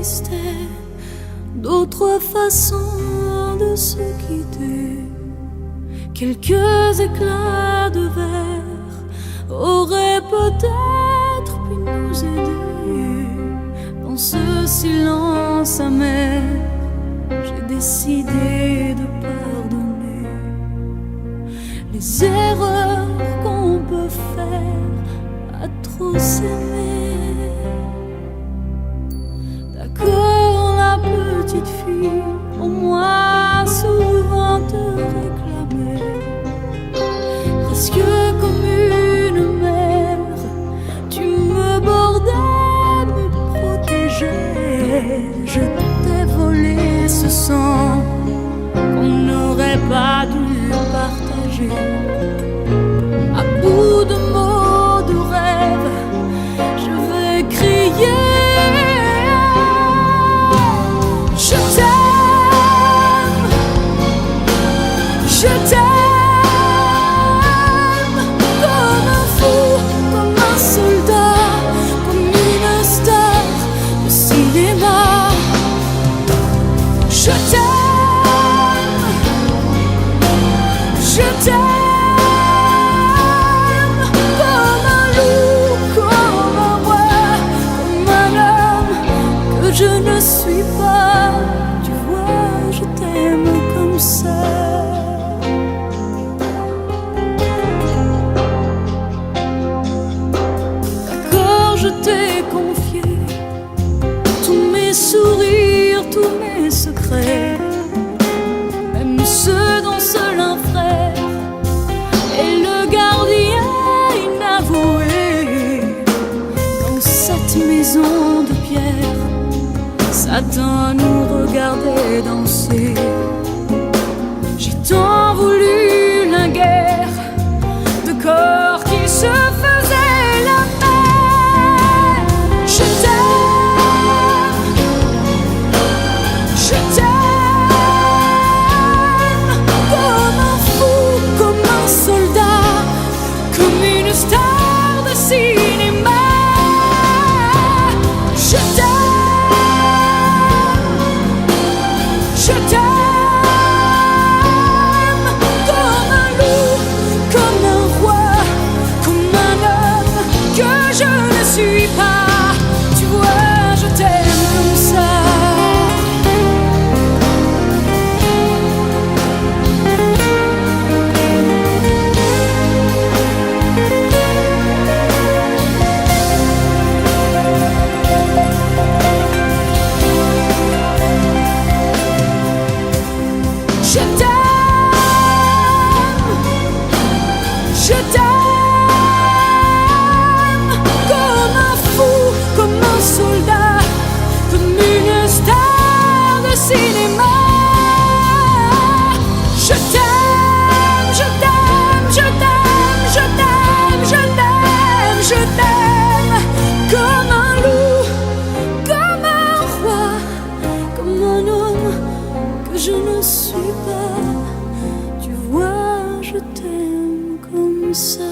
existait d'autres façons de se quitter. Quelques éclats de verre auraient peut-être pu nous aider. Dans ce silence amer, j'ai décidé de pardonner les erreurs qu'on peut faire à trop s'aimer. D'accord, la petite fille, au moins souvent te réclamait, presque comme une mère, tu me bordais, me protégeais. Je t'ai volé ce sang qu'on n'aurait pas dû partager. À bout de mots, de rêves, je vais crier. Je t'aime, je t'aime, comme un fou, comme un soldat, comme une star de cinéma. Je t'aime, je t'aime, comme un loup, comme un roi, comme un homme que je ne suis pas. Tu vois, je t'aime comme ça. D'accord, je t'ai confié tous mes sourires, tous mes secrets, même ceux dont seul un frère est le gardien inavoué. Dans cette maison de pierre, Satan nous regardait danser. J'ai tant voulu la guerre de corps qui se faisaient la paix. Je t'aime, je t'aime, comme un fou, comme un soldat, comme une star de cinéma. Je t'aime, je t'aime, comme un loup, comme un roi, comme un homme que je ne suis pas. Tu vois, je t'aime comme ça. Je t'aime, je t'aime, comme un fou, comme un soldat, comme une star de cinéma. Je t'aime, je t'aime, je t'aime, je t'aime, je t'aime, je t'aime, comme un loup, comme un roi, comme un homme que je ne suis pas. Tu vois, je t'aime comme ça.